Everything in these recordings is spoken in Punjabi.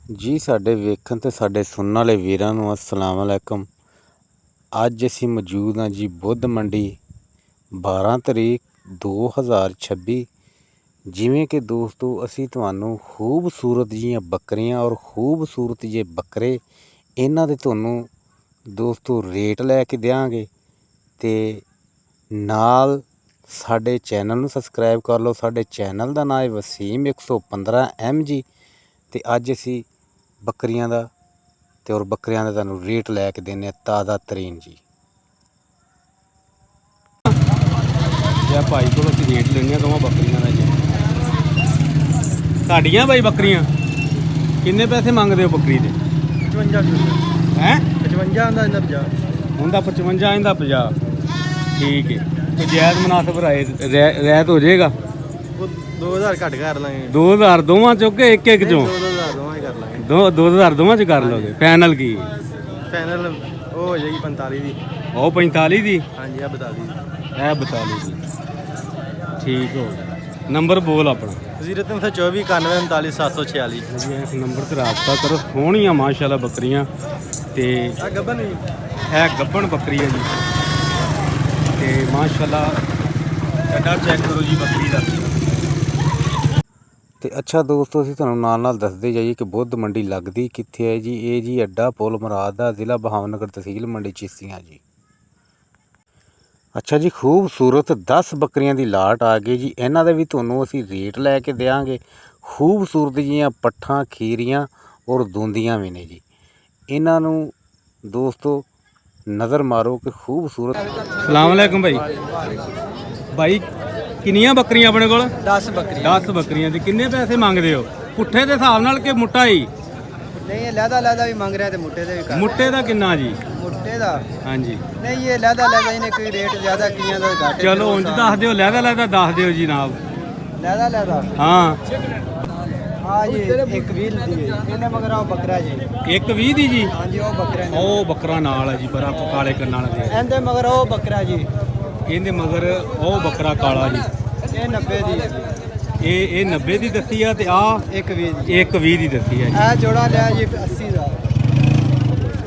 ਜੀ ਸਾਡੇ ਵੇਖਣ ਤੇ ਸਾਡੇ ਸੁਣਨ ਵਾਲੇ ਵੀਰਾਂ ਨੂੰ अस्सलाम वालेकुम। ਅੱਜ ਅਸੀਂ ਮੌਜੂਦ ਹਾਂ ਜੀ ਬੁੱਧ ਮੰਡੀ 12 ਤਰੀਕ 2026। ਜਿਵੇਂ ਕਿ ਦੋਸਤੋ ਅਸੀਂ ਤੁਹਾਨੂੰ ਖੂਬਸੂਰਤ ਜਿਹੀਆਂ ਬੱਕਰੀਆਂ ਔਰ ਖੂਬਸੂਰਤ ਜਿਹੇ ਬੱਕਰੇ ਇਹਨਾਂ ਦੇ ਤੁਹਾਨੂੰ ਦੋਸਤੋ ਰੇਟ ਲੈ ਕੇ ਦਿਆਂਗੇ। ਤੇ ਨਾਲ ਸਾਡੇ ਚੈਨਲ ਨੂੰ ਸਬਸਕ੍ਰਾਈਬ ਕਰ ਲਓ। ਸਾਡੇ ਚੈਨਲ ਦਾ ਨਾਮ ਹੈ ਵਸੀਮ 115 MG। ਤੇ ਅੱਜ ਅਸੀਂ ਬੱਕਰੀਆਂ ਦਾ ਤੇ ਔਰ ਬੱਕਰੀਆਂ ਦਾ ਤੁਹਾਨੂੰ ਰੇਟ ਲੈ ਕੇ ਦਿੰਦੇ ਆ ਤਾਜ਼ਾ ਤਰੀਨ ਜੀ। ਜਾਂ ਭਾਈ ਕੋਲ ਅਸੀਂ ਰੇਟ ਲੈਣੇ ਆ ਦੋਵਾਂ ਬੱਕਰੀਆਂ ਦਾ ਜੀ। ਸਾਡੀਆਂ ਭਾਈ ਬੱਕਰੀਆਂ ਕਿੰਨੇ ਪੈਸੇ ਮੰਗਦੇ ਹੋ ਬੱਕਰੀ ਦੇ? 55 ਹੈ 55 ਦਾ ਇਹਦਾ 50 ਹੁੰਦਾ 55 ਇਹਦਾ 50। ਠੀਕ ਹੈ ਤੇ ਜਾਇਜ਼ ਮੁਨਾਸਬ ਰਹਿਤ ਹੋ ਜਾਏਗਾ। 2000 ਘੱਟ ਕਰ ਲਾਂਗੇ। 2000 ਦੋਵਾਂ ਚੋਂ ਕਿ ਇੱਕ ਇੱਕ ਚੋਂ? 2000 ਦੋਵਾਂ ਹੀ ਕਰ ਲਾਂਗੇ। 2000 ਦੋਵਾਂ ਚ ਕਰ ਲਓਗੇ? ਫਾਈਨਲ ਕੀ ਫਾਈਨਲ ਉਹ ਹੋ ਜਾਏਗੀ 45 ਦੀ। ਉਹ 45 ਦੀ? ਹਾਂਜੀ ਆ 42 ਦੀ। ਇਹ 42 ਦੀ। ਠੀਕ ਹੋ ਗਿਆ। ਨੰਬਰ ਬੋਲ ਆਪਣਾ। 0324 91 39 746 ਜੀ। ਇਸ ਨੰਬਰ ਤੇ ਰਾਬਤਾ ਕਰੋ। ਸੋਹਣੀਆਂ ਮਾਸ਼ਾਅੱਲਾ ਬੱਕਰੀਆਂ ਤੇ ਆ ਗੱਬਨ ਵੀ ਇਹ ਗੱਬਣ ਬੱਕਰੀ ਹੈ ਜੀ। ਤੇ ਮਾਸ਼ਾਅੱਲਾ ਕੱਡਾ ਚੈੱਕ ਕਰੋ ਜੀ ਬੱਕਰੀ ਦਾ। ਤੇ ਅੱਛਾ ਦੋਸਤੋ ਅਸੀਂ ਤੁਹਾਨੂੰ ਨਾਲ ਦੱਸਦੇ ਜਾਈਏ ਕਿ ਬੁੱਧ ਮੰਡੀ ਲੱਗਦੀ ਕਿੱਥੇ ਹੈ ਜੀ। ਇਹ ਜੀ ਅੱਡਾ ਪੁਲ ਮੁਰਾਦ ਦਾ, ਜ਼ਿਲ੍ਹਾ ਬਹਾਵਨਗਰ, ਤਹਿਸੀਲ ਮੰਡੀ ਚੀਸੀਆਂ ਜੀ। ਅੱਛਾ ਜੀ, ਖੂਬਸੂਰਤ 10 ਬੱਕਰੀਆਂ ਦੀ ਲਾਟ ਆ ਗਈ ਜੀ। ਇਹਨਾਂ ਦੇ ਵੀ ਤੁਹਾਨੂੰ ਅਸੀਂ ਰੇਟ ਲੈ ਕੇ ਦਿਆਂਗੇ। ਖੂਬਸੂਰਤ ਜੀਆਂ ਪੱਠਾਂ, ਖੀਰੀਆਂ ਔਰ ਦੂੰਦੀਆਂ ਵੀ ਨੇ ਜੀ। ਇਹਨਾਂ ਨੂੰ ਦੋਸਤੋ ਨਜ਼ਰ ਮਾਰੋ ਕਿ ਖੂਬਸੂਰਤ। ਸਲਾਮ ਵਾਲੇਕੁਮ ਭਾਈ। ਭਾਈ ਕਿੰਨੀਆਂ ਬੱਕਰੀਆਂ ਆਪਣੇ ਕੋਲ? 10 ਬੱਕਰੀ। 10 ਬੱਕਰੀਆਂ ਦੇ ਕਿੰਨੇ ਪੈਸੇ ਮੰਗਦੇ ਹੋ? ਪੁੱਠੇ ਦੇ ਹਿਸਾਬ ਨਾਲ ਕਿ ਮੁੱਟਾ ਹੀ? ਨਹੀਂ ਇਹ ਲਹਿਦਾ ਵੀ ਮੰਗ ਰਿਹਾ ਤੇ ਮੁੱਟੇ ਦੇ ਵੀ ਕਰ। ਮੁੱਟੇ ਦਾ ਕਿੰਨਾ ਜੀ? ਮੁੱਟੇ ਦਾ ਹਾਂਜੀ। ਨਹੀਂ ਇਹ ਲਹਿਦਾ ਇਹਨੇ ਕੋਈ ਰੇਟ ਜ਼ਿਆਦਾ ਕੀਆਂ ਦਾ ਘੱਟ। ਚਲੋ ਉਂਝ ਦੱਸ ਦਿਓ, ਲਹਿਦਾ ਦੱਸ ਦਿਓ ਜੀ ਨਾਮ। ਲਹਿਦਾ ਹਾਂ ਹਾਂ ਜੀ 120 ਦੀ ਹੈ। ਇਹਨੇ ਮਗਰ ਉਹ ਬੱਕਰਾ ਜੀ 120 ਦੀ ਜੀ। ਹਾਂਜੀ ਉਹ ਬੱਕਰਾ ਨੇ। ਉਹ ਬੱਕਰਾ ਨਾਲ ਹੈ ਜੀ, ਬੜਾ ਕਾਲੇ ਕੰਨਾਂ ਵਾਲਾ ਦੇ। ਇਹਦੇ ਮਗਰ ਉਹ ਬੱਕਰਾ ਜੀ। ਇਹਦੇ ਮਗਰ ਉਹ ਬੱਕਰਾ ਕਾਲਾ ਜੀ। ਇਹ 90 ਦੀ ਹੈ ਜੀ। ਇਹ 90 ਦੀ ਦੱਸੀ ਆ ਤੇ ਆ 120 ਦੀ। 120 ਦੀ ਦੱਸੀ ਆ ਜੀ। ਇਹ ਜੋੜਾ ਲਿਆ ਜੀ 80 ਦਾ।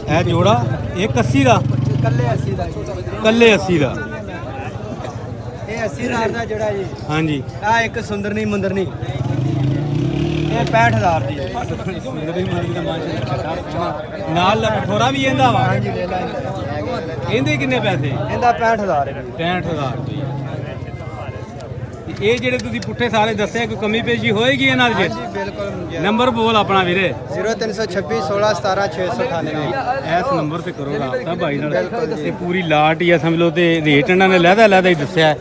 ਇਹ ਜੋੜਾ 180 ਦਾ? ਕੱਲੇ 80 ਦਾ ਜੀ। ਕੱਲੇ 80 ਦਾ? ਇਹ 80,000 ਦਾ ਜੋੜਾ ਜੀ। ਹਾਂਜੀ। ਆ ਇੱਕ ਸੁੰਦਰਨੀ ਮੁੰਦਰਨੀ ਇਹ 65,000 ਦੀ। ਨਾਲ ਥੋੜਾ ਵੀ ਇਹਦਾ ਵਾ? ਹਾਂਜੀ ਲੈ ਲੈ। ਇਹਦੇ ਕਿੰਨੇ ਪੈਸੇ? ਇਹਦਾ 65,000 ਹੈ। 65,000 ਰੁਪਏ। ਇਹ ਜਿਹੜੇ ਤੁਸੀਂ ਪੁੱਠੇ ਸਾਰੇ ਦੱਸਿਆ ਕੋਈ ਕਮੀ ਪੇਸ਼ੀ ਹੋਏਗੀ ਇਹਨਾਂ ਦੇ? ਹਾਂਜੀ ਬਿਲਕੁਲ। ਨੰਬਰ ਬੋਲ ਆਪਣਾ ਵੀਰੇ। 0326 16 17 698। ਇਸ ਨੰਬਰ ਤੇ ਕਰੋ ਰਾਬਤਾ ਭਾਈ ਨਾਲ। ਤੇ ਪੂਰੀ ਲਾਟ ਹੀ ਆ ਸਮਝ ਲਓ। ਤੇ ਰੇਟ ਇਹਨਾਂ ਨੇ ਲਹਿਦਾ ਹੀ ਦੱਸਿਆ।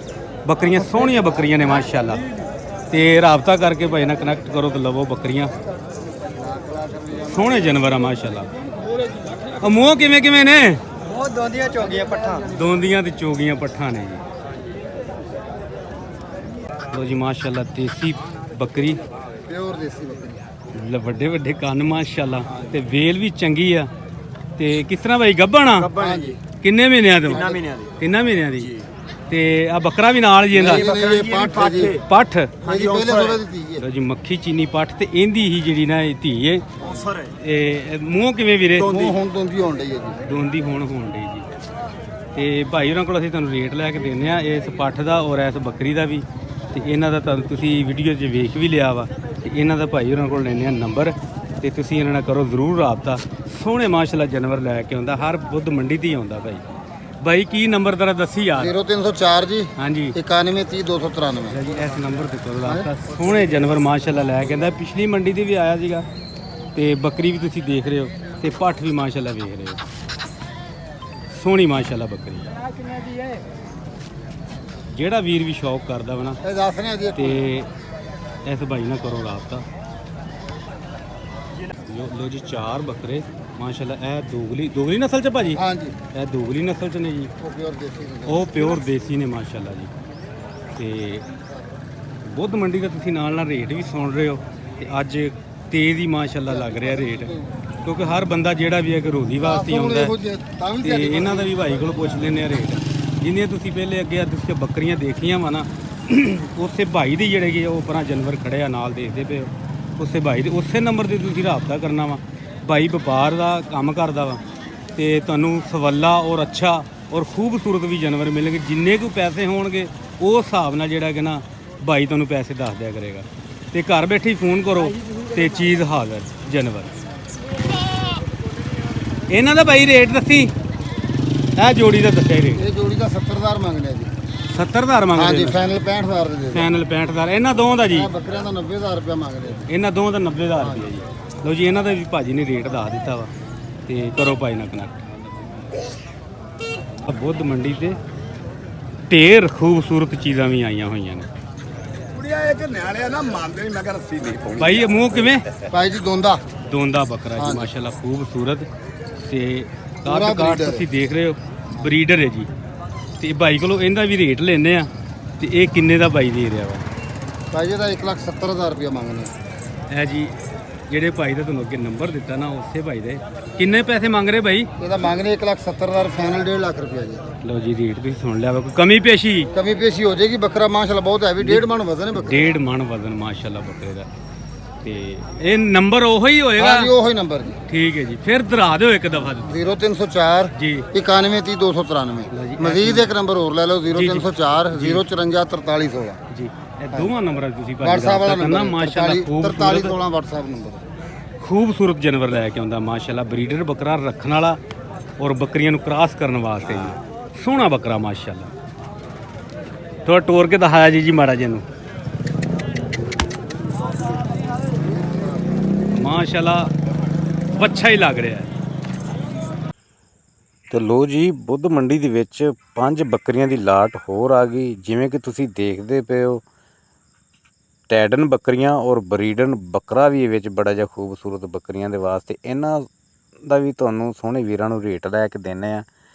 ਬੱਕਰੀਆਂ ਸੋਹਣੀਆਂ ਬੱਕਰੀਆਂ ਨੇ ਮਾਸ਼ਾਅੱਲਾ। ਤੇ ਰਾਬਤਾ ਕਰਕੇ ਭਾਈ ਨਾਲ ਕਨੈਕਟ ਕਰੋ ਤੇ ਲਵੋ ਬੱਕਰੀਆਂ। ਸੋਹਣੇ ਜਾਨਵਰ ਆ ਮਾਸ਼ਾਅੱਲਾ। ਉਹ ਮੂੰਹ ਕਿਵੇਂ ਨੇ? ਉਹ ਦੋਂਦੀਆਂ ਚੋਗੀਆਂ ਪੱਠਾਂ। ਦੋਂਦੀਆਂ ਤੇ ਚੋਗੀਆਂ ਪੱਠਾਂ ਨੇ ਜੀ। ਲੋ ਜੀ ਮਾਸ਼ਾਅੱਲਾ ਦੇਸੀ ਬੱਕਰੀ, ਪਿਓਰ ਦੇਸੀ ਬੱਕਰੀ। ਵੱਡੇ ਕੰਨ ਮਾਸ਼ਾਅੱਲਾ। ਤੇ ਵੇਲ ਵੀ ਚੰਗੀ ਆ। ਤੇ ਕਿਸ ਤਰ੍ਹਾਂ ਭਾਈ ਗੱਭਣ ਆ? ਗੱਭਣ ਜੀ। ਕਿੰਨੇ ਮਹੀਨਿਆਂ ਤੋਂ? 3 ਮਹੀਨਿਆਂ ਦੀ। 3 ਮਹੀਨਿਆਂ ਦੀ। ਤੇ ਆ ਬੱਕਰਾ ਵੀ ਨਾਲ ਜੀ ਇਹਦਾ? ਪੱਠ। ਹਾਂਜੀ ਲੋ ਜੀ ਮੱਖੀ ਚੀਨੀ ਪੱਠ। ਤੇ ਇਹਦੀ ਹੀ ਜਿਹੜੀ ਨਾ ਇਹ ਧੀ ਏ। ਇਹ ਮੂੰਹ ਕਿਵੇਂ ਵੀਰੇ? ਹੁਣ ਦੋਂਦੀ ਹੋਣ ਡਈ ਹੈ ਜੀ। ਦੋਂਦੀ ਹੋਣ ਡਈ ਜੀ। ਤੇ ਭਾਈ ਉਹਨਾਂ ਕੋਲ ਅਸੀਂ ਤੁਹਾਨੂੰ ਰੇਟ ਲੈ ਕੇ ਦਿੰਦੇ ਆ ਇਸ ਪੱਠ ਦਾ ਔਰ ਇਸ ਬੱਕਰੀ ਦਾ ਵੀ। ਤੇ ਇਹਨਾਂ ਦਾ ਤੁਹਾਨੂੰ ਤੁਸੀਂ ਵੀਡੀਓ 'ਚ ਵੇਖ ਵੀ ਲਿਆ ਵਾ। ਤੇ ਇਹਨਾਂ ਦਾ ਭਾਈ ਉਹਨਾਂ ਕੋਲ ਲੈਣੇ ਆ ਨੰਬਰ। ਤੇ ਤੁਸੀਂ ਇਹਨਾਂ ਨਾਲ ਕਰੋ ਜ਼ਰੂਰ ਰਾਬਤਾ। ਸੋਹਣੇ ਮਾਸ਼ਾਅੱਲਾ ਜਾਨਵਰ ਲੈ ਕੇ ਆਉਂਦਾ। ਹਰ ਬੁੱਧ ਮੰਡੀ ਤੇ ਹੀ ਆਉਂਦਾ ਭਾਈ। ਭਾਈ ਕੀ ਨੰਬਰ ਤੇਰਾ ਦੱਸੀ ਯਾਰ? 0304 ਜੀ। ਹਾਂਜੀ 91 30 293 ਜੀ। ਇਸ ਨੰਬਰ ਤੇ ਕਰੋ ਰਾਬਤਾ। ਸੋਹਣੇ ਜਾਨਵਰ ਮਾਸ਼ਾਅੱਲਾ ਲੈ ਕੇ ਆਉਂਦਾ। ਪਿਛਲੀ ਮੰਡੀ ਤੇ ਵੀ ਆਇਆ ਸੀਗਾ। ਤੇ ਬੱਕਰੀ ਵੀ ਤੁਸੀਂ ਦੇਖ ਰਹੇ ਹੋ ਤੇ ਪੱਠ ਵੀ ਮਾਸ਼ਾਅੱਲਾ ਵੇਖ ਰਹੇ ਹੋ। ਸੋਹਣੀ ਮਾਸ਼ਾਅੱਲਾ ਬੱਕਰੀ। ਜਿਹੜਾ ਵੀਰ ਵੀ ਸ਼ੌਕ ਕਰਦਾ ਵਾ ਨਾ ਤੇ ਇਸ ਭਾਈ ਨਾਲ ਕਰੋ ਰਾਬਤਾ। ਲੋ ਜੀ 4 ਬੱਕਰੇ ਮਾਸ਼ਾਅੱਲਾ। ਇਹ ਦੋਗਲੀ ਨਸਲ ਚ ਭਾਜੀ? ਹਾਂਜੀ ਇਹ ਦੋਗਲੀ ਨਸਲ ਚ ਨੇ ਜੀ। ਉਹ ਪਿਓਰ ਦੇਸੀ ਨੇ ਮਾਸ਼ਾਅੱਲਾ ਜੀ। ਤੇ ਬੁੱਧ ਮੰਡੀ ਦਾ ਤੁਸੀਂ ਨਾਲ ਰੇਟ ਵੀ ਸੁਣ ਰਹੇ ਹੋ। ਤੇ ਅੱਜ ਤੇਜ਼ ਹੀ ਮਾਸ਼ਾਅੱਲਾ ਲੱਗ ਰਿਹਾ ਰੇਟ। ਕਿਉਂਕਿ ਹਰ ਬੰਦਾ ਜਿਹੜਾ ਵੀ ਹੈ ਕਿ ਰੋਜ਼ੀ ਵਾਸਤੇ ਆਉਂਦਾ। ਤੇ ਇਹਨਾਂ ਦਾ ਵੀ ਭਾਈ ਕੋਲ ਪੁੱਛ ਲੈਂਦੇ ਆ ਰੇਟ। ਜਿੰਨੀਆਂ ਤੁਸੀਂ ਪਹਿਲੇ ਅੱਗੇ ਤੁਸੀਂ ਬੱਕਰੀਆਂ ਦੇਖੀਆਂ ਵਾ ਨਾ, ਉਸੇ ਭਾਈ ਦੀ ਜਿਹੜੇ ਕਿ ਉਹ ਪਰਾਂ ਜਾਨਵਰ ਖੜੇ ਆ ਨਾਲ ਦੇਖਦੇ ਪਏ ਹੋ। ਉਸੇ ਭਾਈ ਦੇ ਉਸੇ ਨੰਬਰ ਤੇ ਤੁਸੀਂ ਰਾਬਤਾ ਕਰਨਾ ਵਾ। ਭਾਈ ਵਪਾਰ ਦਾ ਕੰਮ ਕਰਦਾ ਵਾ ਤੇ ਤੁਹਾਨੂੰ ਸਵੱਲਾ ਔਰ ਅੱਛਾ ਔਰ ਖੂਬਸੂਰਤ ਵੀ ਜਾਨਵਰ ਮਿਲਣਗੇ। ਜਿੰਨੇ ਕੁ ਪੈਸੇ ਹੋਣਗੇ ਉਸ ਹਿਸਾਬ ਨਾਲ ਜਿਹੜਾ ਕਿ ਨਾ ਭਾਈ ਤੁਹਾਨੂੰ ਪੈਸੇ ਦੱਸ ਦਿਆ ਕਰੇਗਾ ਤੇ ਘਰ ਬੈਠੇ ਹੀ ਫੋਨ ਕਰੋ ਤੇ ਚੀਜ਼ ਹਾਜ਼ਰ ਜਾਨਵਰ। ਇਹਨਾਂ ਦਾ ਭਾਈ ਰੇਟ ਦੱਸੀ, ਇਹ ਜੋੜੀ ਦਾ ਦੱਸਿਆ ਰੇਟ। ਇਹ ਜੋੜੀ ਦਾ 70,000 ਮੰਗਦੇ ਆ ਜੀ। 70,000 ਮੰਗਦੇ ਹਾਂਜੀ ਫਾਈਨਲ 65,000 ਦੇ ਦੇ। ਫਾਈਨਲ 65,000। ਇਹਨਾਂ ਦੋਵਾਂ ਦਾ ਜੀ, ਇਹ ਬੱਕਰਿਆਂ ਦਾ 90,000 ਰੁਪਇਆ ਮੰਗਦੇ ਆ। ਇਹਨਾਂ ਦੋਵਾਂ ਦਾ 90,000 ਰੁਪਏ ਜੀ। ਲਓ ਜੀ, ਇਹਨਾਂ ਦਾ ਵੀ ਭਾਜੀ ਨੇ ਰੇਟ ਦੱਸ ਦਿੱਤਾ ਵਾ ਤੇ ਕਰੋ ਭਾਈ ਨਾਲ ਕਨੈਕਟ। ਬੁੱਧ ਮੰਡੀ ਤੇ ਢੇਰ ਖੂਬਸੂਰਤ ਚੀਜ਼ਾਂ ਵੀ ਆਈਆਂ ਹੋਈਆਂ ਨੇ। ਕੁੜੀਆਂ ਇੱਕ ਨਿਆਣਿਆ ਨਾ ਮੰਨਦੇ ਨਹੀਂ, ਮੈਂ ਕਿਹਾ ਰੱਸੀ ਨਹੀਂ ਪਾਉਣੀ। ਭਾਈ ਇਹ ਮੂੰਹ ਕਿਵੇਂ? ਭਾਈ ਜੀ ਦੋਂਦਾ ਦੋਂਦਾ ਬੱਕਰਾ ਜੀ, ਮਾਸ਼ਾਅੱਲਾ ਖੂਬਸੂਰਤ ਤੇ ਪੂਰਾ ਕਾਟ breeder ਤੁਸੀਂ ਦੇਖ ਰਹੇ ਹੋ, ਬਰੀਡਰ ਹੈ ਜੀ। ਤੇ ਭਾਈ ਕੋਲੋਂ ਇਹਦਾ ਵੀ ਰੇਟ ਲੈਣੇ ਆ ਤੇ ਇਹ ਕਿੰਨੇ ਦਾ ਭਾਈ ਦੇ ਰਿਹਾ ਵਾ? ਭਾਈ ਜੀ ਦਾ 1,70,000 ਰੁਪਇਆ ਮੰਗਦੇ ਆ। ਇਹ ਜੀ ਜਿਹੜੇ ਭਾਈ ਦਾ ਤੁਹਾਨੂੰ ਅੱਗੇ ਨੰਬਰ ਦਿੱਤਾ ਨਾ, ਉਸੇ ਭਾਈ ਦੇ ਕਿੰਨੇ ਪੈਸੇ ਮੰਗ ਰਹੇ ਭਾਈ? ਇਹਦਾ ਮੰਗਦੇ 1,70,000 ਫਾਈਨਲ 1.5 ਲੱਖ ਰੁਪਇਆ ਜੀ। ਲਓ ਜੀ, ਰੇਟ ਤੁਸੀਂ ਸੁਣ ਲਿਆ ਵਾ। ਕੋਈ ਕਮੀ ਪੇਸ਼ੀ? ਕਮੀ ਪੇਸ਼ੀ ਹੋ ਜਾਏਗੀ। ਬੱਕਰਾ ਮਾਸ਼ਾਅੱਲਾ ਬਹੁਤ ਹੈਵੀ, 1.5 ਮਣ ਵਜ਼ਨ ਹੈ ਬੱਕਰੇ 1.5 ਮਣ ਵਜ਼ਨ ਮਾਸ਼ਾਅੱਲਾ ਬੱਕਰੇ ਦਾ। ਤੇ ਇਹ ਨੰਬਰ ਉਹੀ ਹੋਏਗਾ? ਹਾਂਜੀ ਉਹੀ ਨੰਬਰ ਜੀ। ਠੀਕ ਹੈ ਜੀ, ਫਿਰ ਦੁਹਰਾ ਦਿਓ ਇੱਕ ਦਫਾ 0304 ਜੀ 9130 ਮਜ਼ੀਦ ਇੱਕ ਨੰਬਰ ਹੋਰ ਲੈ ਲਓ 0304 054 4316 ਜੀ। ਇਹ ਦੋਵਾਂ ਨੰਬਰਾਂ ਤੇ ਤੁਸੀਂ WhatsApp ਵਾਲਾ ਕਰਨਾ। ਨੰਬਰ ਮਾਸ਼ਾਅੱਲਾ 4316 WhatsApp ਨੰਬਰ। ਖੂਬਸੂਰਤ ਜਾਨਵਰ ਲੈ ਕੇ ਆਉਂਦਾ ਮਾਸ਼ਾਅੱਲਾ। ਬਰੀਡਰ ਬੱਕਰਾ ਰੱਖਣ ਵਾਲਾ ਔਰ ਬੱਕਰੀਆਂ ਨੂੰ ਕ੍ਰਾਸ ਕਰਨ ਵਾਸਤੇ ਜੀ। ਸੋਹਣਾ ਬੱਕਰਾ ਮਾਸ਼ਾਅੱਲਾ। ਥੋੜਾ ਟੋਰ ਕੇ ਦਿਖਾਇਆ ਜੀ ਮਾੜਾ ਜਿਹਾ ਨੂੰ। ਮਾਸ਼ਾਅੱਲਾ ਅੱਛਾ ਹੀ ਲੱਗ ਰਿਹਾ ਹੈ। ਤੇ ਲੋ ਜੀ, ਬੁੱਧ ਮੰਡੀ ਦੇ ਵਿੱਚ 5 ਬੱਕਰੀਆਂ ਦੀ ਲਾਟ ਹੋਰ ਆ ਗਈ। ਜਿਵੇਂ ਕਿ ਤੁਸੀਂ ਦੇਖਦੇ ਪਏ ਹੋ, ਟੈਡਨ ਬੱਕਰੀਆਂ ਔਰ ਬਰੀਡਨ ਬੱਕਰਾ ਵੀ ਇਹ ਵਿੱਚ ਬੜਾ ਜਿਹਾ ਖੂਬਸੂਰਤ ਬੱਕਰੀਆਂ ਦੇ ਵਾਸਤੇ। ਇਹਨਾਂ ਦਾ ਵੀ ਤੁਹਾਨੂੰ ਸੋਹਣੇ ਵੀਰਾਂ ਨੂੰ ਰੇਟ ਲੈ ਕੇ ਦਿੰਦੇ ਆ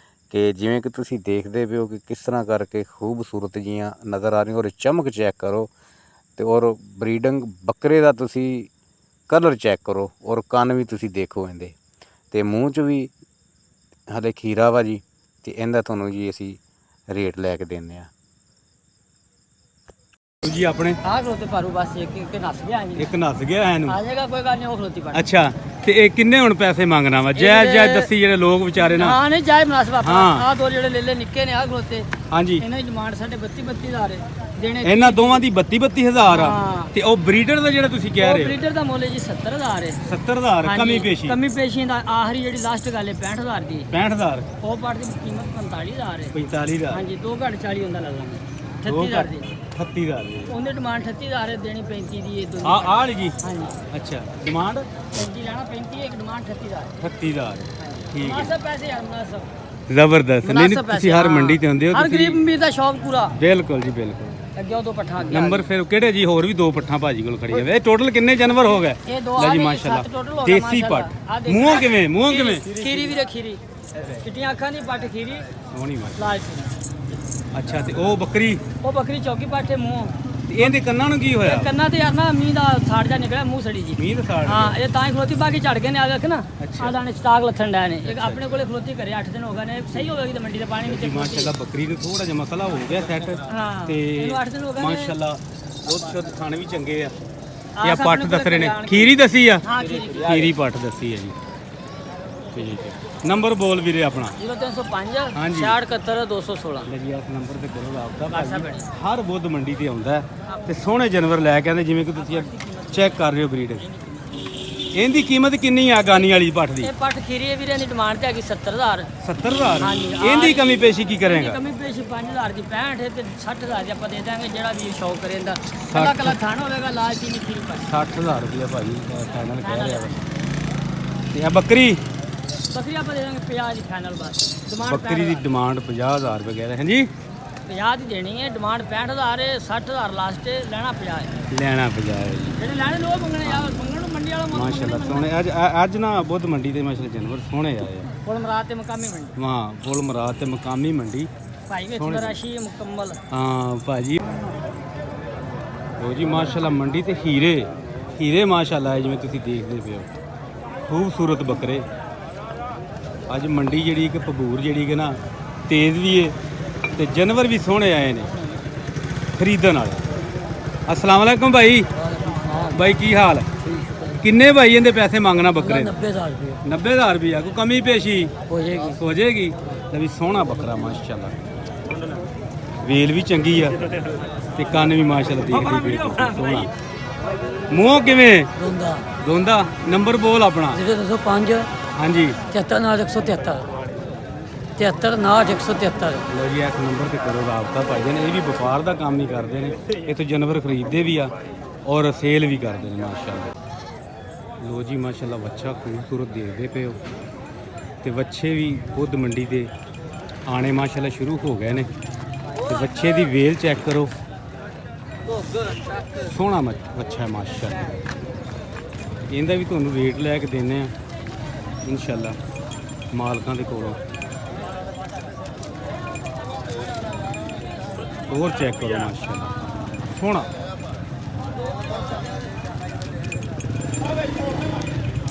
ਕਿ ਜਿਵੇਂ ਕਿ ਤੁਸੀਂ ਦੇਖਦੇ ਪਏ ਹੋ ਕਿ ਕਿਸ ਤਰ੍ਹਾਂ ਕਰਕੇ ਖੂਬਸੂਰਤ ਜੀਆਂ ਨਜ਼ਰ ਆ ਰਹੀਆਂ। ਔਰ ਚਮਕ ਚੈੱਕ ਕਰੋ ਤੇ ਔਰ ਬਰੀਡਿੰਗ ਬੱਕਰੇ ਦਾ ਤੁਸੀਂ ਕਲਰ ਚੈੱਕ ਕਰੋ ਔਰ ਕੰਨ ਵੀ ਤੁਸੀਂ ਦੇਖੋ ਇਹਦੇ ਤੇ ਮੂੰਹ 'ਚ ਵੀ ਹਲੇ ਖੀਰਾ ਵਾ ਜੀ। ਤੇ ਇਹਦਾ ਤੁਹਾਨੂੰ ਜੀ ਅਸੀਂ ਰੇਟ ਲੈ ਕੇ ਦਿੰਦੇ ਆ ਜੀ। ਆਪਣੇ ਆ ਖਲੋਤੇ ਪਾਰੂ ਬਸ ਇੱਕ ਨੱਸ ਗਿਆ ਜੀ। ਇੱਕ ਨੱਸ ਗਿਆ ਹੈ ਇਹਨੂੰ। ਆ ਜਾਏਗਾ ਕੋਈ ਗੱਲ ਨਹੀਂ, ਉਹ ਖਲੋਤੀ ਪਾ। ਅੱਛਾ, ਤੇ ਇਹ ਕਿੰਨੇ ਹੁਣ ਪੈਸੇ ਮੰਗਣਾ ਵਾ? ਜੈ ਦੱਸੀ ਜਿਹੜੇ ਲੋਕ ਵਿਚਾਰੇ ਨਾ। ਹਾਂ ਨਹੀਂ ਜਾਇ ਮੁਨਾਸਬ ਆਪਣਾ। ਹਾਂ। ਆ ਦੋ ਜਿਹੜੇ ਲੈ ਨਿੱਕੇ ਨੇ ਆ ਖਲੋਤੇ, ਹਾਂਜੀ, ਇਹਨਾਂ ਦੀ ਡਿਮਾਂਡ ਸਾਡੇ 32,000 ਦੇਣੇ। ਇਹਨਾਂ ਦੋਵਾਂ ਦੀ 32,000 ਆ। ਹਾਂ। ਤੇ ਉਹ ਬਰੀਡਰ ਦਾ ਜਿਹੜਾ ਤੁਸੀਂ ਕਹਿ ਉਹ ਰਹੇ ਹੋ ਬਰੀਡਰ ਦਾ ਮੁੱਲ ਜੀ 70,000 ਹੈ। 70,000 ਕਮੀ ਪੇਸ਼ੀ? ਕਮੀ ਪੇਸ਼ੀ ਦਾ ਆਖਰੀ ਜਿਹੜੀ ਲਾਸਟ ਗੱਲ ਹੈ 65,000 ਦੀ। 65,000 ਉਹ ਪਾਟ ਦੀ ਕੀਮਤ 45,000 ਹੈ। 45,000 ਹਾਂਜੀ 2 ਘੱਟ 40 ਹੁੰਦਾ ਲੱਗਦਾ 38,000 ਦੀ। 38,000 ਦੀ। ਉਹਨੇ ਡਿਮਾਂਡ 38,000 ਦੇਣੀ 35 ਦੀ। ਇਹ ਆ ਵਾਲੀ ਜੀ? ਹਾਂਜੀ ਅੱਛਾ, ਡਿਮਾਂਡ 35 ਲੈਣਾ 35, ਇੱਕ ਡਿਮਾਂਡ 38,000। 38,000 ਠੀਕ ਹੈ। ਮੁਨਾਸਬ ਪੈਸੇ ਯਾਰ ਮੁਨਾਸਬ ਜ਼ਬਰਦਸਤ। ਨਹੀਂ ਤੁਸੀਂ ਹਰ ਮੰਡੀ ਤੇ ਹੁੰਦੇ ਹੋ ਹਰ ਗਰੀਬ ਅਮੀਰ ਦਾ ਸ਼ੌਕ ਪੂਰਾ। ਬਿਲਕੁਲ ਜੀ, ਬਿਲਕੁਲ। ਅੱਗੇ ਉਹ ਦੋ ਪੱਠਾ ਅੱਗੇ ਨੰਬਰ ਫਿਰ ਕਿਹੜੇ ਜੀ? ਹੋਰ ਵੀ 2 ਪੱਠਾਂ ਭਾਜੀ ਕੋਲ ਖੜੀਆਂ ਵੇ। ਇਹ ਟੋਟਲ ਕਿੰਨੇ ਜਾਨਵਰ ਹੋ ਗਏ? ਇਹ ਦੋ ਲੈ ਜੀ ਆ ਮਾਸ਼ਾਅੱਲਾ। ਟੋਟਲ ਹੋ ਗਿਆ ਦੇਸੀ ਪੱਟ। ਮੂੰਹ ਕਿਵੇਂ? ਮੂੰਹ ਕਿਵੇਂ? ਖੀਰੀ ਵੀ ਖੀਰੀ ਚਿੱਟੀਆਂ ਅੱਖਾਂ ਦੀ ਪੱਟ ਖੀਰੀ ਸੋਹਣੀ ਮਾਸ਼ਾਅੱਲਾ। ਲਾਲ ਖੀਰੀ। ਅੱਛਾ, ਤੇ ਉਹ ਬੱਕਰੀ? ਉਹ ਬੱਕਰੀ ਚੌਕੀ ਪਾਠੇ ਮੂੰਹ। ਤੇ ਇਹਦੇ ਕੰਨਾਂ ਨੂੰ ਕੀ ਹੋਇਆ? ਕੰਨਾਂ ਤੇ ਯਾਰ ਨਾ ਮੀਂਹ ਦਾ ਸਾੜ ਜਾ ਨਿਕਲਿਆ ਮੂੰਹ ਸੜੀ ਜੀ। ਮੀਂਹ ਦਾ ਸਾੜ? ਹਾਂ, ਇਹ ਤਾਂ ਹੀ ਖਲੋਤੀ ਬਾਕੀ ਝੜ ਗਏ ਨੇ। ਆ ਦੇਖ ਨਾ, ਅੱਛਾ। ਆ ਦਾਣੇ ਸਟਾਕ ਲੱਥਣ ਡਿਆ ਨੇ। ਇੱਕ ਆਪਣੇ ਕੋਲੇ ਖਲੋਤੀ ਕਰੇ 8 ਦਿਨ ਹੋ ਗਏ ਨੇ। ਸਹੀ ਹੋਵੇਗੀ ਤਾਂ ਮੰਡੀ ਦੇ ਪਾਣੀ ਵਿੱਚ ਮਾਸ਼ਾਅੱਲਾ ਬੱਕਰੀ ਨੂੰ ਥੋੜਾ ਜਿਹਾ ਮਸਲਾ ਹੋ ਗਿਆ ਸੈੱਟ। ਹਾਂ, ਤੇ ਇਹਨੂੰ 8 ਦਿਨ ਹੋ ਗਏ ਨੇ। ਮਾਸ਼ਾਅੱਲਾ ਦੁੱਧ ਸ਼ੁੱਧ ਖਾਣੇ ਵੀ ਚੰਗੇ ਆ। ਆਹ ਇਹ ਸਭ ਪੱਟ ਆਪਣੇ ਦੱਸ ਰਹੇ ਨੇ। ਕੋਲੇ ਖੀਰੀ ਦੱਸੀ ਆ? ਹਾਂ ਖੀਰੀ। ਖੀਰੀ ਪੱਟ ਦੱਸੀ ਹੈ ਜੀ। ਠੀਕ ਹੈ। ਨੰਬਰ ਬੋਲ ਵੀਰੇ ਆਪਣਾ। 0305 ਹਾਂਜੀ। 6671 216। ਲੈ ਜੀ, ਇਸ ਨੰਬਰ ਤੇ ਕਰੋ ਰਾਬਤਾ। WhatsApp ਭਾਜੀ ਹੈ। ਹਰ ਬੁੱਧ ਮੰਡੀ ਤੇ ਆਉਂਦਾ ਹੈ ਤੇ ਸੋਹਣੇ ਜਾਨਵਰ ਲੈ ਕੇ ਆਉਂਦੇ। ਜਿਵੇਂ ਕਿ ਤੁਸੀਂ ਚੈੱਕ ਕਰ ਰਹੇ ਹੋ ਬਰੀਡ। ਇਹਦੀ ਕੀਮਤ ਕਿੰਨੀ ਆ ਗਾਨੀ ਵਾਲੀ ਪੱਠ ਦੀ? ਇਹ ਪੱਠ ਖੀਰੀ ਵੀਰੇ ਦੀ ਡਿਮਾਂਡ ਤੇ ਹੈਗੀ 70,000। 70,000? ਹਾਂਜੀ। ਇਹਦੀ ਕਮੀ ਪੇਸ਼ੀ ਕੀ ਕਰੇਗਾ? ਕਮੀ ਪੇਸ਼ੀ 5,000 ਦੀ 65 ਹੈ ਤੇ 60,000 ਦੀ ਆਪਾਂ ਦੇ ਦਾਂਗੇ। ਜਿਹੜਾ ਵੀ ਸ਼ੌਕ ਕਰੇ ਇਹਦਾ ਕੱਲਾ ਕੱਲਾ ਥਾਣ ਹੋਵੇਗਾ। ਲਾਲ ਚੀਨੀ ਖੀਰੀ ਪੱਠ 60,000 ਰੁਪਇਆ ਭਾਜੀ ਫਾਈਨਲ ਕਹਿ ਰਿਹਾ ਵਾ। ਤੇ ਇਹ ਬੱਕਰੀ? ਬੱਕਰੀ ਆਪਾਂ ਦੇ ਦਾਂਗੇ 50 ਦੀ ਫਾਈਨਲ ਬਸ। ਡਿਮਾਂਡ ਬੱਕਰੀ ਦੀ ਡਿਮਾਂਡ 50,000 ਰੁਪਏ ਕਹਿ ਰਹੇ। ਹਾਂਜੀ 50 ਦੀ ਦੇਣੀ ਹੈ। ਡਿਮਾਂਡ 65,000 ਹੈ। 60,000 ਲਾਸਟ ਹੈ। ਲੈਣਾ 50 ਹੈ। ਲੈਣਾ 50 ਹੈ ਜੀ। ਜਿਹੜੇ ਲੈਣੇ ਲੋਕ ਮੰਗਣੇ ਯਾਰ ਮੰਗਣ ਨੂੰ ਮੰਡੀ ਵਾਲਾ ਮਾਸ਼ਾਅੱਲਾ ਸੋਹਣੇ। ਅੱਜ ਨਾ ਬੁੱਧ ਮੰਡੀ ਤੇ ਮਾਸ਼ਾਅੱਲਾ ਜਾਨਵਰ ਸੋਹਣੇ ਆਏ ਆ। ਫੁੱਲ ਮਰਾਦ ਤੇ ਮਕਾਮੀ ਮੰਡੀ। ਹਾਂ, ਫੁੱਲ ਮਰਾਦ ਤੇ ਮਕਾਮੀ ਮੰਡੀ। ਭਾਈ ਵਿੱਚ ਰਾਸ਼ੀ ਮੁਕੰਮਲ। ਹਾਂ ਭਾਜੀ। ਉਹ ਜੀ ਮਾਸ਼ਾਅੱਲਾ ਮੰਡੀ ਤੇ ਹੀਰੇ ਮਾਸ਼ਾਅੱਲਾ ਜਿਵੇਂ ਤੁਸੀਂ ਦੇਖਦੇ ਪਏ ਹੋ। ਖੂਬਸੂਰਤ ਬੱਕਰੇ। ਅੱਜ ਮੰਡੀ ਜਿਹੜੀ ਕਿ ਭਬੂਰ ਜਿਹੜੀ ਕਿ ਨਾ ਤੇਜ਼ ਵੀ ਏ ਤੇ ਜਾਨਵਰ ਵੀ ਸੋਹਣੇ ਆਏ ਨੇ ਖਰੀਦਣ ਵਾਲੇ। अस्सलाम वालेकुम भाई। भाई की हाल? ਕਿੰਨੇ ਭਾਈ ਇਹਦੇ ਪੈਸੇ ਮੰਗਣਾ ਬੱਕਰੇ 90000 ਰੁਪਏ 90000 ਰੁਪਇਆ ਕੋਈ ਕਮੀ ਪੇਸ਼ੀ ਹੋ ਜਾਏਗੀ। ਹੋ ਜਾਏਗੀ। ਲੈ ਵੀ ਸੋਹਣਾ ਬੱਕਰਾ ਮਾਸ਼ਾਅੱਲਾ, ਵੇਲ ਵੀ ਚੰਗੀ ਆ ਤੇ ਕੰਨ ਵੀ ਮਾਸ਼ਾਅੱਲਾ ਦੇਖਦੀ ਪਈ ਸੋਹਣਾ। ਮੂੰਹ ਕਿਵੇਂ ਦੋਂਦਾ ਦੋਂਦਾ? ਨੰਬਰ ਬੋਲ ਆਪਣਾ। 0205 ਹਾਂਜੀ 739173 739173। ਲੋ ਜੀ ਇਸ ਨੰਬਰ ਤੇ ਕਰੋ ਰਾਬਤਾ ਭਾਈ ਜਾਨ। ਇਹ ਵੀ ਵਪਾਰ ਦਾ ਕੰਮ ਹੀ ਕਰਦੇ ਨੇ, ਇੱਥੋਂ ਜਾਨਵਰ ਖਰੀਦਦੇ ਵੀ ਆ ਔਰ ਸੇਲ ਵੀ ਕਰਦੇ ਨੇ ਮਾਸ਼ਾਅੱਲਾ। ਲੋ ਜੀ ਮਾਸ਼ਾਅੱਲਾ ਵੱਛਾ ਖੂਬਸੂਰਤ ਦੇਖਦੇ ਪਏ ਹੋ ਤੇ ਵੱਛੇ ਵੀ ਖੁਦ ਮੰਡੀ ਦੇ ਆਣੇ ਮਾਸ਼ਾਅੱਲਾ ਸ਼ੁਰੂ ਹੋ ਗਏ ਨੇ ਤੇ ਵੱਛੇ ਦੀ ਵੇਲ ਚੈੱਕ ਕਰੋ, ਸੋਹਣਾ ਵੱਛਾ ਹੈ ਮਾਸ਼ਾਅੱਲਾ। ਇਹਦਾ ਵੀ ਤੁਹਾਨੂੰ ਰੇਟ ਲੈ ਕੇ ਦਿੰਦੇ ਆ ਇਨਸ਼ਾਅੱਲਾ ਮਾਲਕਾਂ ਦੇ ਕੋਲੋਂ। ਹੋਰ ਚੈੱਕ ਕਰੋ ਮਾਸ਼ਾਅੱਲਾ ਸੋਹਣਾ।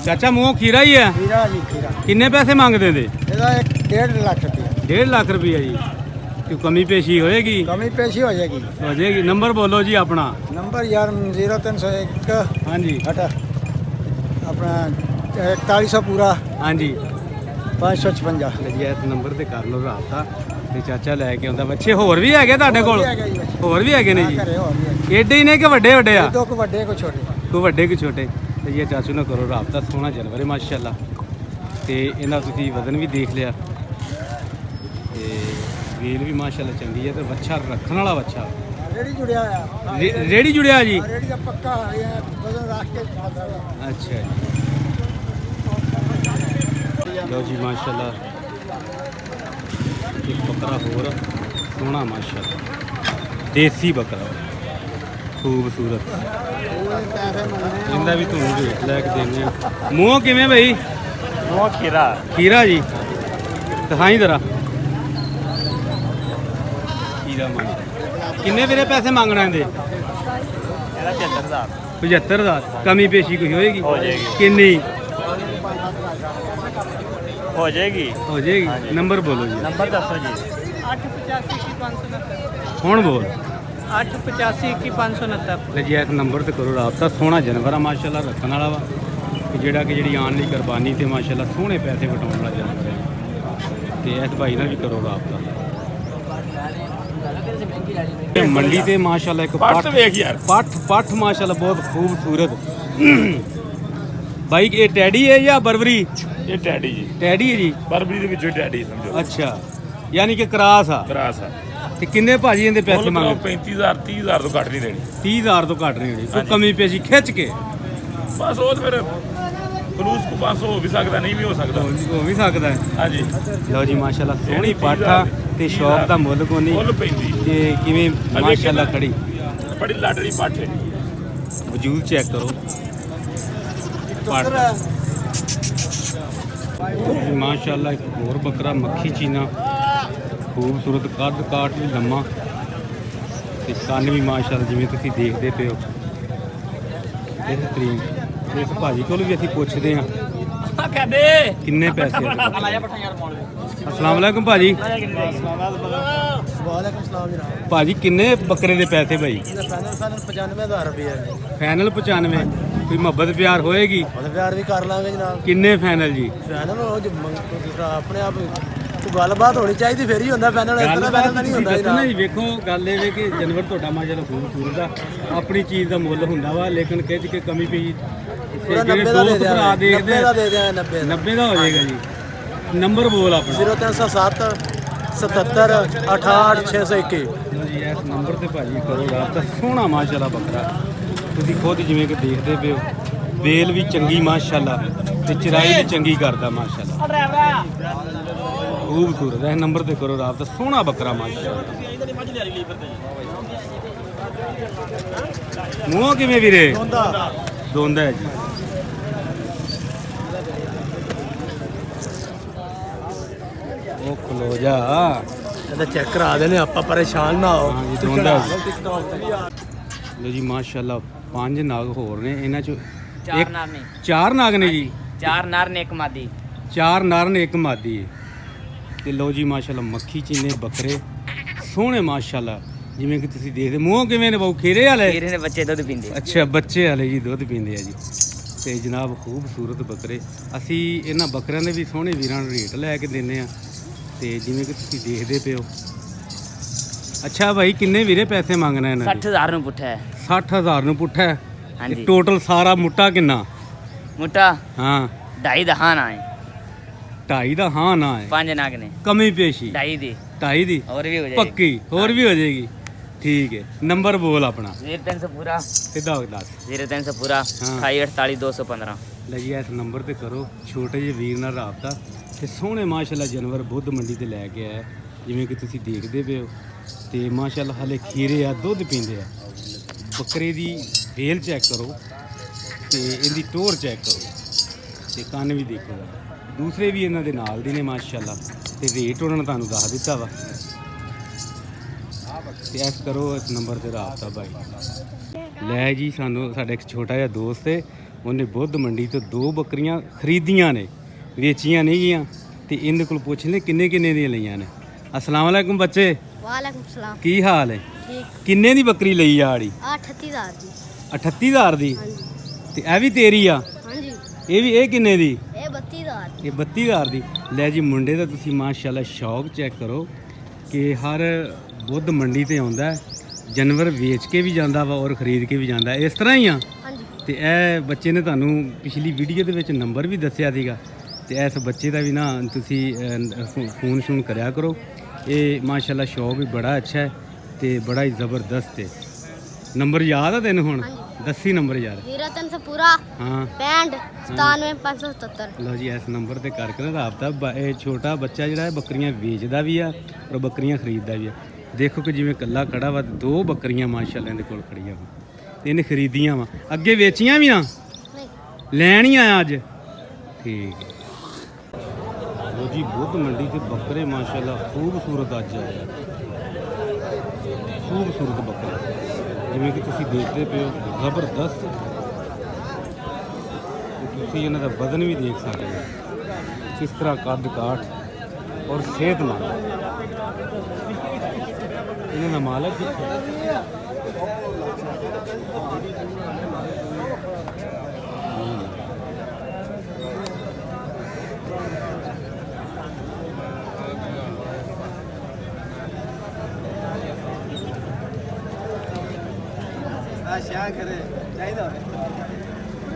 ਚਾਚਾ ਮੂੰਹ ਖੀਰਾ ਹੀ ਹੈ? ਖੀਰਾ ਜੀ ਖੀਰਾ। ਕਿੰਨੇ ਪੈਸੇ ਮੰਗਦੇ ਨੇ? ਇਹਦਾ 1.5 ਲੱਖ ਰੁਪਏ। 1.5 ਲੱਖ ਰੁਪਈਆ ਜੀ। ਕਿਉਂ ਕਮੀ ਪੇਸ਼ੀ ਹੋਏਗੀ? ਕਮੀ ਪੇਸ਼ੀ ਹੋ ਜਾਏਗੀ। ਹੋ ਜਾਏਗੀ। ਨੰਬਰ ਬੋਲੋ ਜੀ ਆਪਣਾ। ਨੰਬਰ ਯਾਰ 0301 ਹਾਂਜੀ ਹਟ ਆਪਣਾ 4100 ਪੂਰਾ ਹਾਂਜੀ 556। ਜੀ ਇਸ ਨੰਬਰ ਤੇ ਕਰ ਲਓ ਰਾਬਤਾ ਤੇ ਚਾਚਾ ਲੈ ਕੇ ਆਉਂਦਾ। ਬੱਚੇ ਹੋਰ ਵੀ ਹੈਗੇ ਤੁਹਾਡੇ ਕੋਲ? ਹੋਰ ਵੀ ਹੈਗੇ ਨੇ ਜੀ? ਘਰੇ ਹੋਰ ਵੀ ਏਡੇ ਹੀ ਨੇ ਕਿ ਵੱਡੇ ਵੱਡੇ ਆ? ਦੋ ਕੁ ਵੱਡੇ ਕੋ ਛੋਟੇ। ਕੋਈ ਵੱਡੇ ਕਿ ਛੋਟੇ? ਤੇ ਇਹ ਚਾਚੂ ਨਾਲ ਕਰੋ ਰਾਬਤਾ। ਸੋਹਣਾ ਜਾਨਵਰ ਹੈ ਮਾਸ਼ਾਅੱਲਾ ਤੇ ਇਹਨਾਂ ਤੁਸੀਂ ਵਜ਼ਨ ਵੀ ਦੇਖ ਲਿਆ ਤੇ ਵੇਲ ਵੀ ਮਾਸ਼ਾਅੱਲਾ ਚੰਗੀ ਹੈ ਤੇ ਵੱਛਾ ਰੱਖਣ ਵਾਲਾ ਵੱਛਾ। ਰੇੜੀ ਜੁੜਿਆ ਆ। ਰੇੜੀ ਜੁੜਿਆ ਜੀ? ਰੇੜੀ ਦਾ ਪੱਕਾ ਹੈ, ਵਜ਼ਨ ਰੱਖ ਕੇ ਖਾਦਾ ਹੈ। ਅੱਛਾ ਜੀ। ਲਓ ਜੀ ਮਾਸ਼ਾਅੱਲਾ ਇੱਕ ਬੱਕਰਾ ਹੋਰ ਸੋਹਣਾ ਮਾਸ਼ਾਅੱਲਾ ਦੇਸੀ ਬੱਕਰਾ ਖੂਬਸੂਰਤ। ਇਹਦਾ ਵੀ ਤੁਹਾਨੂੰ ਰੇਟ ਲੈ ਕੇ ਦਿੰਦੇ ਆ। ਮੂੰਹ ਕਿਵੇਂ ਭਾਈ? ਉਹ ਖੀਰਾ ਖੀਰਾ ਜੀ ਦਿਖਾਈ ਜ਼ਰਾ। ਖੀਰਾ ਮੰਗਦਾ। ਕਿੰਨੇ ਵੀਰੇ ਪੈਸੇ ਮੰਗਣਾ ਇਹਦੇ? ਇਹਦਾ 75000 75000। ਕਮੀ ਪੇਸ਼ੀ ਕੋਈ ਹੋਏਗੀ? ਹੋ ਜਾਏਗੀ। ਕਿੰਨੀ ਹੋ ਜਾਏਗੀ? ਹੋ ਜਾਏਗੀ। ਨੰਬਰ ਬੋਲੋ ਜੀ। ਨੰਬਰ ਦੱਸੋ ਜੀ। 8581 ਹੁਣ ਬੋਲ। 8581 569। ਲੈ ਜੀ ਇਸ ਨੰਬਰ ਤੇ ਕਰੋ ਰਾਬਤਾ। ਸੋਹਣਾ ਜਾਨਵਰ ਆ ਮਾਸ਼ਾਅੱਲਾ, ਰੱਖਣ ਵਾਲਾ ਵਾ ਕਿ ਜਿਹੜਾ ਕਿ ਜਿਹੜੀ ਆਉਣ ਲਈ ਕੁਰਬਾਨੀ ਤੇ ਮਾਸ਼ਾਅੱਲਾ ਸੋਹਣੇ ਪੈਸੇ ਵਟਾਉਣ ਵਾਲਾ ਜਾਨਵਰ ਹੈ ਤੇ ਇਸ ਭਾਈ ਨਾਲ ਵੀ ਕਰੋ ਰਾਬਤਾ। ਇਹ ਮੰਡੀ ਤੇ ਮਾਸ਼ਾਅੱਲਾ ਇੱਕ ਪੱਟ ਵੇਖ ਯਾਰ। ਪੱਠ ਮਾਸ਼ਾਅੱਲਾ ਬਹੁਤ ਖੂਬਸੂਰਤ। ਭਾਈ ਇਹ ਟੈਡੀ ਹੈ ਜਾਂ ਬਰਬਰੀ? ਇਹ ਟੈਡੀ ਜੀ, ਟੈਡੀ ਹੈ ਜੀ। ਬਰਬਰੀ ਦੇ ਵਿੱਚੋਂ ਟੈਡੀ ਸਮਝੋ। ਅੱਛਾ ਯਾਨੀ ਕਿ ਕਰਾਸ ਆ। ਕਰਾਸ ਆ। ਤੇ ਕਿੰਨੇ ਭਾਜੀ ਇਹਦੇ ਪੈਸੇ ਮੰਗੇ? 35000 30000 ਤੋਂ ਘੱਟ ਨਹੀਂ ਦੇਣੀ। 30000 ਤੋਂ ਘੱਟ ਨਹੀਂ ਹੋਣੀ। ਕੋਈ ਕਮੀ ਪੇਸ਼ੀ ਖਿੱਚ ਕੇ ਬਸ ਉਹ ਤਾਂ ਫਿਰ ਫਲੂਸ ਕੋ 500 ਹੋ ਵੀ ਸਕਦਾ, ਨਹੀਂ ਵੀ ਹੋ ਸਕਦਾ। ਹੋ ਵੀ ਸਕਦਾ ਹੈ। ਹਾਂਜੀ ਲਓ ਜੀ ਮਾਸ਼ਾਅੱਲਾ ਸੋਹਣੀ ਪਾਠਾ ਤੇ ਸ਼ੌਪ ਦਾ ਮੁੱਲ ਕੋ ਨਹੀਂ ਫੁੱਲ ਪੈਂਦੀ ਤੇ ਕਿਵੇਂ ਮਾਸ਼ਾਅੱਲਾ ਖੜੀ ਬੜੀ ਲਾਡਲੀ ਪੱਠ ਹੈ। ਵਜੂਦ ਚੈੱਕ ਕਰੋ। ਮਾਸ਼ਾਅੱਲਾ ਇੱਕ ਹੋਰ ਬੱਕਰਾ ਮੱਖੀ ਚੀਨਾ ਖੂਬਸੂਰਤ, ਕੱਦ ਕਾਠ ਵੀ ਲੰਮਾ ਤੇ ਕੰਨ ਵੀ ਮਾਸ਼ਾਅੱਲਾ ਜਿਵੇਂ ਤੁਸੀਂ ਦੇਖਦੇ ਪਏ ਹੋ। ਬਿਹਤਰੀਨ। ਇਸ ਭਾਜੀ ਕੋਲ ਵੀ ਅਸੀਂ ਪੁੱਛਦੇ ਹਾਂ ਕਿੰਨੇ ਪੈਸੇ ਅਸਲਾਮ ਵਾਲੇਕੁਮ ਭਾਜੀ। ਵਾਲੇਕੁਮ ਸਲਾਮ ਜਨਾਬ। ਭਾਜੀ ਕਿੰਨੇ ਬੱਕਰੇ ਦੇ ਪੈਸੇ ਭਾਈ? ਫਾਈਨਲ 95000 ਰੁਪਏ ਜੀ। ਫਾਈਨਲ 95। ਕੋਈ ਮੁਹੱਬਤ ਪਿਆਰ ਹੋਏਗੀ? ਉਹਦਾ ਪਿਆਰ ਵੀ ਕਰ ਲਾਂਗੇ ਜਨਾਬ। ਕਿੰਨੇ ਫਾਈਨਲ ਜੀ? ਫਾਈਨਲ ਉਹ ਆਪਣੇ ਆਪ ਕੋਈ ਗੱਲਬਾਤ ਹੋਣੀ ਚਾਹੀਦੀ ਫੇਰ ਹੀ ਹੁੰਦਾ ਫਾਈਨਲ। ਇਸ ਤਰ੍ਹਾਂ ਫਾਈਨਲ ਤਾਂ ਨਹੀਂ ਹੁੰਦਾ ਦੱਸੋ ਨਾ ਜੀ। ਵੇਖੋ ਗੱਲ ਇਹ ਵੇ ਕਿ ਜਾਨਵਰ ਤੁਹਾਡਾ ਮਾਸ਼ਾਅੱਲਾ ਖੂਬਸੂਰਤ ਆ, ਆਪਣੀ ਚੀਜ਼ ਦਾ ਮੁੱਲ ਹੁੰਦਾ ਵਾ, ਲੇਕਿਨ ਖਿੱਚ ਕੇ ਕਮੀ ਪਈ ਪੂਰਾ 90 ਦਾ ਦੇ ਦਿਆਂ। 90 ਦਾ ਦੇ ਦਿਆਂ। 90 ਦਾ ਹੋ ਜਾਏਗਾ ਜੀ। ਨੰਬਰ ਬੋਲ ਆਪਣਾ। 0307 77 68 621। ਜੀ ਇਸ ਨੰਬਰ ਤੇ ਭਾਜੀ ਕਰੋ ਰਾਬਤਾ। ਸੋਹਣਾ ਮਾਸ਼ਾਅੱਲਾ ਬੱਕਰਾ ਤੁਸੀਂ ਖੁਦ ਜਿਵੇਂ ਕਿ ਦੇਖਦੇ ਪਏ ਹੋ। ਵੇਲ ਵੀ ਚੰਗੀ ਮਾਸ਼ਾਅੱਲਾ ਤੇ ਚਰਾਈ ਵੀ ਚੰਗੀ ਕਰਦਾ ਮਾਸ਼ਾਅੱਲਾ ਖੂਬਸੂਰਤ। ਇਸ ਨੰਬਰ ਤੇ ਕਰੋ ਰਾਬਤਾ। ਸੋਹਣਾ ਬੱਕਰਾ ਮਾਸ਼ਾਅੱਲਾ। ਮੂੰਹ ਕਿਵੇਂ ਵੀਰੇ? ਦੋਂਦਾ ਹੈ ਜੀ। ਉਹ ਖਲੋ ਜਾ। ਇਹਦਾ ਚੈੱਕ ਕਰਾ ਦੇਣੇ ਆਪਾਂ, ਪਰੇਸ਼ਾਨ ਨਾ ਹੋ। ਹਾਂ ਜੀ ਦੋਂਦਾ ਲੋ ਜੀ ਮਾਸ਼ਾਅੱਲਾ 5 ਨਾਗ ਹੋਰ ਨੇ। ਇਹਨਾਂ ਚੋਂ 4 ਨਰ ਨੇ। 4 ਨਾਗ ਨੇ ਜੀ? 4 ਨਰ ਨੇ ਇੱਕ ਮਾਦੀ। 4 ਨਰ ਨੇ ਇੱਕ ਮਾਦੀ ਹੈ। ਤੇ ਲੋ ਜੀ ਮਾਸ਼ਾਅੱਲਾ ਮੱਖੀ ਚੀਨੇ ਬੱਕਰੇ ਸੋਹਣੇ ਮਾਸ਼ਾਅੱਲਾ ਜਿਵੇਂ ਕਿ ਤੁਸੀਂ ਦੇਖਦੇ। ਮੂੰਹ ਕਿਵੇਂ ਨੇ ਬਾਊ? ਖੀਰੇ ਵਾਲੇ? ਖੀਰੇ ਦੇ ਬੱਚੇ ਦੁੱਧ ਪੀਂਦੇ। ਅੱਛਾ ਬੱਚੇ ਵਾਲੇ ਜੀ ਦੁੱਧ ਪੀਂਦੇ ਆ ਜੀ। ਤੇ ਜਨਾਬ ਖੂਬਸੂਰਤ ਬੱਕਰੇ। ਅਸੀਂ ਇਹਨਾਂ ਬੱਕਰਿਆਂ ਦੇ ਵੀ ਸੋਹਣੇ ਵੀਰਾਂ ਨੂੰ ਰੇਟ ਲੈ ਕੇ ਦਿੰਦੇ ਆ ਤੇ ਜਿਵੇਂ ਕਿ ਤੁਸੀਂ ਦੇਖਦੇ ਪਏ ਹੋ। ਅੱਛਾ ਭਾਈ ਕਿੰਨੇ ਵੀਰੇ ਪੈਸੇ ਮੰਗਣਾ ਇਹਨਾਂ ਦੇ? 60000 ਨੂੰ ਪੁੱਠਾ ਹੈ। 60000 ਨੂੰ ਪੁੱਠਾ ਹੈ। ਹਾਂਜੀ। ਟੋਟਲ ਸਾਰਾ ਮੁੱਟਾ ਕਿੰਨਾ? ਮੁੱਟਾ ਹਾਂ 2.5 ਦਾ ਹਾਂ ਨਾ ਹੈ। 2.5 ਦਾ ਹਾਂ ਨਾ ਹੈ। 5 ਨਾਗ ਨੇ ਕਮੀ ਪੇਸ਼ੀ 2.5 ਦੀ 2.5 ਦੀ ਹੋਰ ਵੀ ਹੋ ਜਾਏਗੀ। ਪੱਕੀ ਹੋਰ ਵੀ ਹੋ ਜਾਏਗੀ। ਠੀਕ ਹੈ ਨੰਬਰ ਬੋਲ ਆਪਣਾ 0300 ਪੂਰਾ ਸਿੱਧਾ ਹੋ ਦੱਸ। 0300 ਪੂਰਾ ਹਾਂ। 2848 ਲੈ ਜੀ ਇਸ ਨੰਬਰ ਤੇ ਕਰੋ ਛੋਟੇ ਜਿਹੇ ਵੀਰ ਨਾਲ ਰਾਬਤਾ ਤੇ ਸੋਹਣੇ ਮਾਸ਼ਾਅੱਲਾ ਜਾਨਵਰ ਬੁੱਧ ਮੰਡੀ ਤੇ ਲੈ ਕੇ ਆਇਆ ਜਿਵੇਂ ਕਿ ਤੁਸੀਂ ਦੇਖਦੇ ਪਏ ਹੋ ਤੇ ਮਾਸ਼ਾਅੱਲਾ ਹਲੇ ਖੀਰੇ ਆ ਦੁੱਧ ਪੀਂਦੇ ਆ। ਬੱਕਰੇ ਦੀ ਵੇਲ ਚੈੱਕ ਕਰੋ ਤੇ ਇਹਦੀ ਟੋਰ ਚੈੱਕ ਕਰੋ ਤੇ ਕੰਨ ਵੀ ਦੇਖੋ। ਦੂਸਰੇ ਵੀ ਇਹਨਾਂ ਦੇ ਨਾਲ ਦੀ ਨੇ ਮਾਸ਼ਾਅੱਲਾ ਤੇ ਰੇਟ ਉਹਨਾਂ ਨੇ ਤੁਹਾਨੂੰ ਦੱਸ ਦਿੱਤਾ ਵਾ ਤੇ ਇਸ ਕਰੋ ਇਸ ਨੰਬਰ ਤੇ ਰਾਬਤਾ ਭਾਈ। ਲੈ ਜੀ ਸਾਨੂੰ ਸਾਡਾ ਇੱਕ ਛੋਟਾ ਜਿਹਾ ਦੋਸਤ ਹੈ ਉਹਨੇ ਬੁੱਧ ਮੰਡੀ ਤੋਂ 2 ਬੱਕਰੀਆਂ ਖਰੀਦੀਆਂ ਨੇ ਵੇਚੀਆਂ ਨਹੀਂ ਗਈਆਂ ਤੇ ਇਹਦੇ ਕੋਲ ਪੁੱਛ ਲੈ ਕਿੰਨੇ ਕਿੰਨੇ ਦੀਆਂ ਲਈਆਂ ਨੇ। ਅਸਲਾਮ ਵਾਲੇਕੁਮ ਬੱਚੇ। ਵਾਲੇਕੁਮ ਸਲਾਮ। ਕੀ ਹਾਲ ਹੈ? ਠੀਕ। ਕਿੰਨੇ ਦੀ ਬੱਕਰੀ ਲਈ ਆ ਆੜੀ? 38000 ਦੀ। 38000 ਦੀ ਹਾਂਜੀ ਤੇ ਇਹ ਵੀ ਤੇਰੀ ਆ? ਹਾਂਜੀ। ਇਹ ਕਿੰਨੇ ਦੀ? ਇਹ 32000 ਦੀ। ਇਹ 32000 ਦੀ। ਲੈ ਜੀ ਮੁੰਡੇ ਦਾ ਤੁਸੀਂ ਮਾਸ਼ਾਅੱਲਾ ਸ਼ੌਕ ਚੈੱਕ ਕਰੋ ਕਿ ਹਰ ਬੁੱਧ ਮੰਡੀ ਤੇ ਆਉਂਦਾ ਜਾਨਵਰ ਵੇਚ ਕੇ ਵੀ ਜਾਂਦਾ ਵਾ ਔਰ ਖਰੀਦ ਕੇ ਵੀ ਜਾਂਦਾ ਇਸ ਤਰ੍ਹਾਂ ਹੀ ਆ। ਹਾਂਜੀ। ਤੇ ਇਹ ਬੱਚੇ ਨੇ ਤੁਹਾਨੂੰ ਪਿਛਲੀ ਵੀਡੀਓ ਦੇ ਵਿੱਚ ਨੰਬਰ ਵੀ ਦੱਸਿਆ ਸੀਗਾ ਤੇ ਇਸ ਬੱਚੇ ਦਾ ਵੀ ਨਾ ਤੁਸੀਂ ਫੋਨ ਸ਼ੂਨ ਕਰਿਆ ਕਰੋ। ਇਹ ਮਾਸ਼ਾਅੱਲਾ ਸ਼ੌਕ ਵੀ ਬੜਾ ਅੱਛਾ ਹੈ ਤੇ ਬੜਾ ਹੀ ਜ਼ਬਰਦਸਤ ਹੈ। ਨੰਬਰ ਯਾਦ ਆ ਤੈਨੂੰ ਹੁਣ? ਦੱਸੀ ਨੰਬਰ ਯਾਦ। 0300 ਪੂਰਾ ਹਾਂ 65 97577। ਲਓ ਜੀ ਇਸ ਨੰਬਰ ਤੇ ਕਰਕੇ ਨਾ ਰਾਬਤਾ। ਇਹ ਛੋਟਾ ਬੱਚਾ ਜਿਹੜਾ ਹੈ ਬੱਕਰੀਆਂ ਵੇਚਦਾ ਵੀ ਆ ਔਰ ਬੱਕਰੀਆਂ ਖਰੀਦਦਾ ਵੀ ਆ। ਦੇਖੋ ਕਿ ਜਿਵੇਂ ਕੱਲਾ ਖੜਾ ਵਾ 2 ਬੱਕਰੀਆਂ ਮਾਸ਼ਾਅੱਲਾ ਇਹਦੇ ਕੋਲ ਖੜੀਆਂ ਵਾ ਤੇ ਇਹਨੇ ਖਰੀਦੀਆਂ ਵਾ। ਅੱਗੇ ਵੇਚੀਆਂ ਵੀ ਨਾ ਨਹੀਂ ਲੈਣ ਹੀ ਆਇਆ ਅੱਜ। ਠੀਕ ਹੈ ਲਓ ਜੀ ਬੁੱਧ ਮੰਡੀ ਤੇ ਬੱਕਰੇ ਮਾਸ਼ਾਅੱਲਾ ਖੂਬਸੂਰਤ ਅੱਜ ਆਏ ਖੂਬਸੂਰਤ ਬੱਕਰੇ ਜਿਵੇਂ ਕਿ ਤੁਸੀਂ ਦੇਖਦੇ ਪਏ ਹੋ ਜ਼ਬਰਦਸਤ। ਤੁਸੀਂ ਇਹਨਾਂ ਦਾ ਵਜ਼ਨ ਵੀ ਦੇਖ ਸਕਦੇ ਹੋ ਕਿਸ ਤਰ੍ਹਾਂ ਕੱਦ ਕਾਠ ਔਰ ਸਿਹਤਮੰਦ। ਇਹਨਾਂ ਦਾ ਮਾਲਕ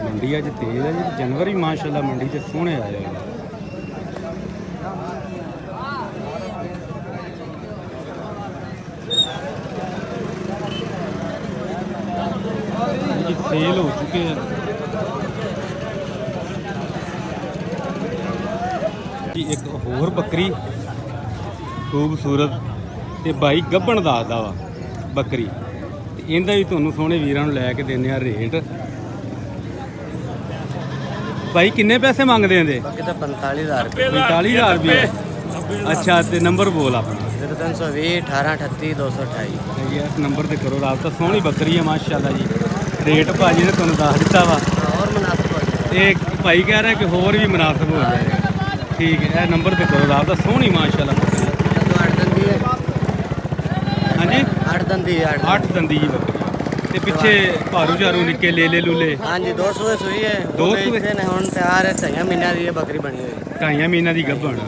ਮੰਡੀ ਅੱਜ ਤੇਜ਼ ਹੈ ਜੀ। ਜਾਨਵਰ ਵੀ ਮਾਸ਼ਾਅੱਲਾ ਮੰਡੀ ਤੇ ਸੋਹਣੇ ਆਏ ਹੋਏ ਨੇ। ਸੇਲ ਹੋ ਚੁੱਕੇ ਆ ਜੀ। ਇੱਕ ਹੋਰ ਬੱਕਰੀ ਖੂਬਸੂਰਤ ਤੇ ਬਾਈ ਗੱਭਣ ਦੱਸਦਾ ਵਾ ਬੱਕਰੀ ਤੇ ਇਹਦਾ ਵੀ ਤੁਹਾਨੂੰ ਸੋਹਣੇ ਵੀਰਾਂ ਨੂੰ ਲੈ ਕੇ ਦਿੰਦੇ ਆ ਰੇਟ। ਭਾਈ ਕਿੰਨੇ ਪੈਸੇ ਮੰਗਦੇ ਆਂਦੇ? ਬਾਕੀ ਤਾਂ 45000 45000 ਰੁਪਏ। ਅੱਛਾ ਤੇ ਨੰਬਰ ਬੋਲ ਆਪਣਾ। 0320 1838 228। ਜੀ ਇਸ ਨੰਬਰ ਤੇ ਕਰੋ ਰਾਬਤਾ। ਸੋਹਣੀ ਬੱਕਰੀ ਹੈ ਮਾਸ਼ਾਅੱਲਾ ਜੀ। ਰੇਟ ਭਾਜੀ ਨੇ ਤੁਹਾਨੂੰ ਦੱਸ ਦਿੱਤਾ ਵਾ। ਹੋਰ ਮੁਨਾਸਿਬ ਹੋ ਜਾਏ। ਇਹ ਭਾਈ ਕਹਿ ਰਿਹਾ ਕਿ ਹੋਰ ਵੀ ਮੁਨਾਸਬ ਹੋ ਜਾਏਗਾ। ਠੀਕ ਹੈ ਇਹ ਨੰਬਰ ਤੇ ਕਰੋ ਰਾਬਤਾ। ਸੋਹਣੀ ਮਾਸ਼ਾਅੱਲਾ ਬੱਕਰੀ। 8 ਦੰਦੀ ਹੈ। ਹਾਂਜੀ 8 ਦੰਦੀ ਹੈ। 8 ਦੰਦੀ ਜੀ ਬੱਕਰੀ ਤੇ ਪਿੱਛੇ ਭਾਰੂ ਝਾਰੂ ਨਿੱਕੇ ਲੇਲੇ ਲੂਲੇ। ਹਾਂਜੀ 200 ਸੂਈ ਹੈ। ਦੋ ਸੂਏ? ਨੇ ਹੁਣ ਤਿਆਰ ਹੈ। 2 ਮਹੀਨਿਆਂ ਦੀ ਇਹ ਬੱਕਰੀ ਬਣੀ ਹੋਈ ਹੈ। 2.5 ਮਹੀਨਿਆਂ ਦੀ ਗੱਭਣ।